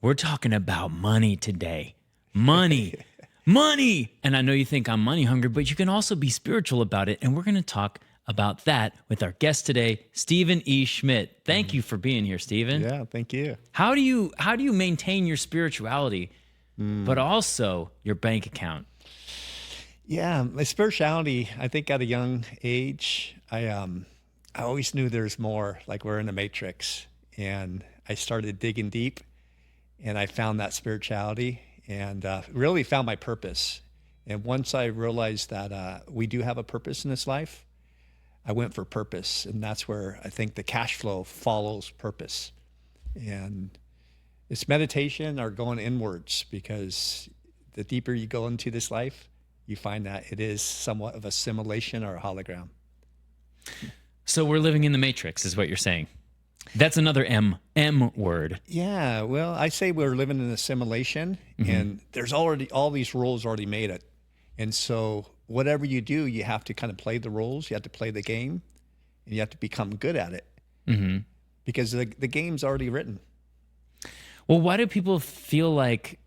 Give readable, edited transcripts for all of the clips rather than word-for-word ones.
We're talking about money today. Money, money. And I know you think I'm money hungry, but you can also be spiritual about it. And we're going to talk about that with our guest today, Stephen E. Schmidt. Thank you for being here, Stephen. Yeah, thank you. How do you maintain your spirituality, but also your bank account? Yeah, my spirituality, I think at a young age, I always knew there's more, like we're in the matrix. And I started digging deep and I found that spirituality and really found my purpose. And once I realized that we do have a purpose in this life, I went for purpose. And that's where I think the cash flow follows purpose. And it's meditation or going inwards, because the deeper you go into this life, you find that it is somewhat of a simulation or a hologram. So we're living in the matrix is what you're saying. That's another M word. Yeah, well, I say we're living in a simulation, and there's already all these rules already made it. And so whatever you do, you have to kind of play the rules, you have to play the game, and you have to become good at it, because the game's already written. Well, why do people feel like,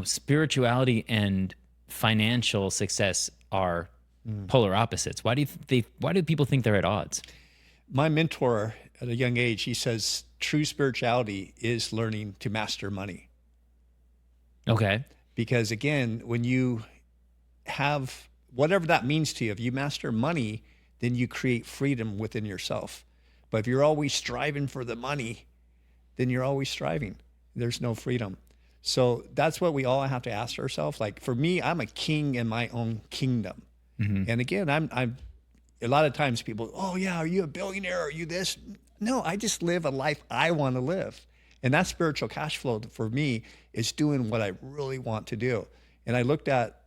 spirituality and financial success are polar opposites? Why do people think they're at odds? My mentor at a young age, he says, true spirituality is learning to master money. Okay. Because again, when you have whatever that means to you, if you master money, then you create freedom within yourself. But if you're always striving for the money, then you're always striving. There's no freedom. So that's what we all have to ask ourselves. Like for me, I'm a king in my own kingdom. And again, I'm a lot of times people, oh yeah, are you a billionaire? Are you this? No, I just live a life I want to live. And that spiritual cash flow for me is doing what I really want to do. And I looked at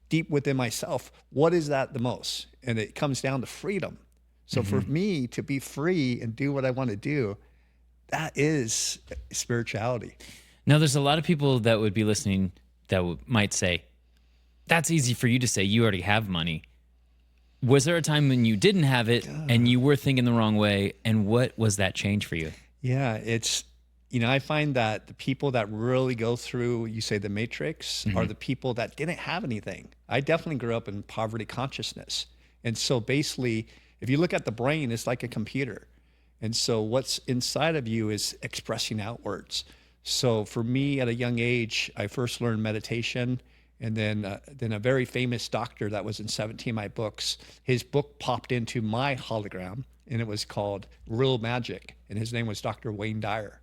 deep within myself, what is that the most? And it comes down to freedom. So for me to be free and do what I want to do, that is spirituality. Now, there's a lot of people that would be listening that might say, that's easy for you to say, you already have money. Was there a time when you didn't have it and you were thinking the wrong way? And what was that change for you? Yeah, it's, I find that the people that really go through, you say the matrix, are the people that didn't have anything. I definitely grew up in poverty consciousness. And so basically, if you look at the brain, it's like a computer. And so what's inside of you is expressing outwards. So for me at a young age, I first learned meditation. And then a very famous doctor that was in 17 of my books, his book popped into my hologram, and it was called Real Magic. And his name was Dr. Wayne Dyer.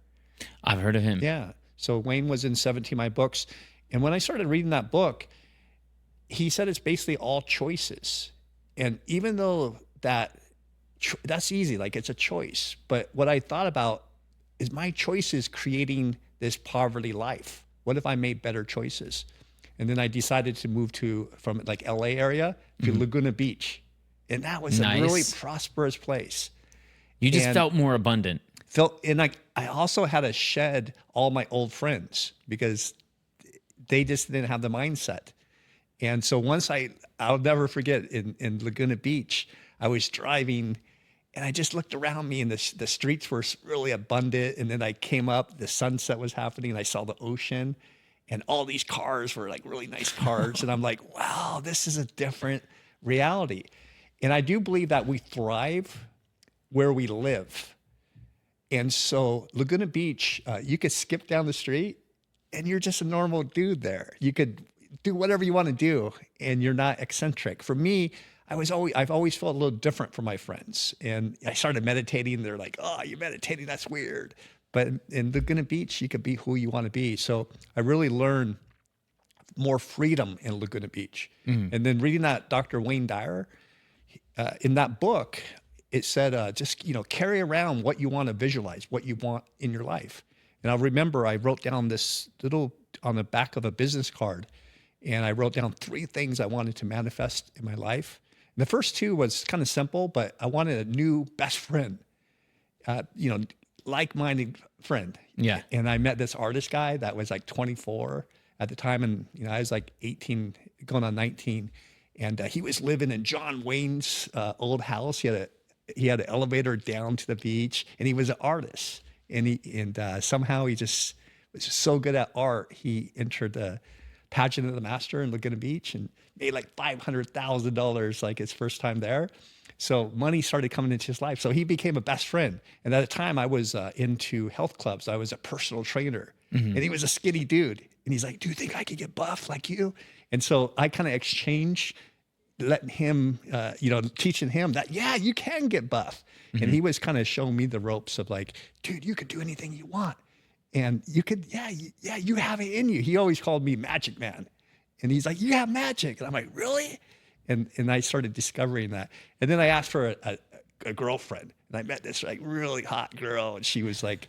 I've heard of him. Yeah. So Wayne was in 17 of my books. And when I started reading that book, he said it's basically all choices. And even though that's easy, like it's a choice. But what I thought about is my choices creating this poverty life. What if I made better choices? And then I decided to move from like LA area to Laguna Beach. And that was a really prosperous place. You just felt more abundant. And I also had to shed all my old friends because they just didn't have the mindset. And so I'll never forget in Laguna Beach, I was driving and I just looked around me and the streets were really abundant. And then I came up, the sunset was happening, and I saw the ocean. And all these cars were like really nice cars. And I'm like, wow, this is a different reality. And I do believe that we thrive where we live. And so Laguna Beach, you could skip down the street and you're just a normal dude there. You could do whatever you want to do and you're not eccentric. For me, I've always felt a little different from my friends. And I started meditating. They're like, oh, you're meditating, that's weird. But in Laguna Beach, you could be who you want to be. So I really learned more freedom in Laguna Beach. And then reading that Dr. Wayne Dyer, in that book, it said, just, carry around what you want to visualize, what you want in your life. And I remember I wrote down this little on the back of a business card, and I wrote down 3 things I wanted to manifest in my life. And the first 2 was kind of simple, but I wanted a new best friend, like-minded friend. Yeah. And I met this artist guy that was like 24 at the time. And, I was like 18, going on 19. And he was living in John Wayne's old house. He had an elevator down to the beach, and he was an artist. And somehow he just was so good at art. He entered the pageant of the master in Laguna Beach and made like $500,000 like his first time there. So money started coming into his life. So he became a best friend. And at the time I was into health clubs. I was a personal trainer and he was a skinny dude. And he's like, do you think I could get buff like you? And so I kind of exchanged, letting him, teaching him that, yeah, you can get buff. And he was kind of showing me the ropes of like, dude, you could do anything you want. And you could, you have it in you. He always called me Magic Man. And he's like, you have magic. And I'm like, really? And I started discovering that. And then I asked for a girlfriend. And I met this like really hot girl. And she was like,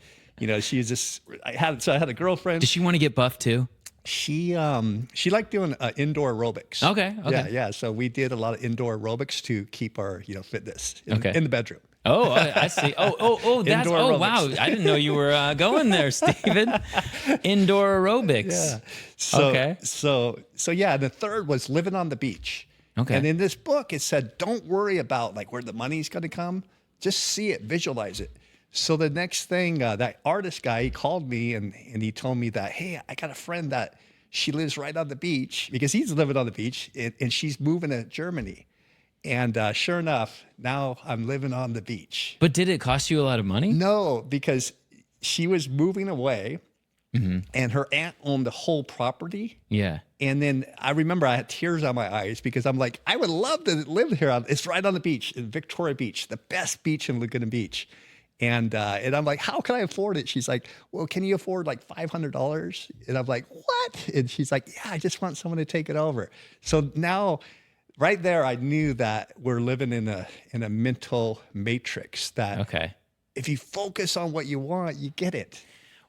she's just, I had a girlfriend. Does she want to get buff too? She liked doing indoor aerobics. Okay. Yeah. So we did a lot of indoor aerobics to keep our, fitness in the bedroom. Oh, I see. Oh, that's, Indoor oh, aerobics. wow. I didn't know you were going there, Stephen. Indoor aerobics. Yeah. So yeah, the third was living on the beach. Okay. And in this book, it said, don't worry about like where the money's going to come. Just see it, visualize it. So the next thing, that artist guy, he called me and he told me that, hey, I got a friend that she lives right on the beach because he's living on the beach and she's moving to Germany. And sure enough, now I'm living on the beach. But did it cost you a lot of money? No, because she was moving away and her aunt owned the whole property. Yeah. And then I remember I had tears on my eyes because I'm like, I would love to live here. It's right on the beach in Victoria Beach, the best beach in Laguna Beach. And I'm like, how can I afford it? She's like, well, can you afford like $500? And I'm like, what? And she's like, yeah, I just want someone to take it over. So now right there, I knew that we're living in a mental matrix that Okay. if you focus on what you want, you get it.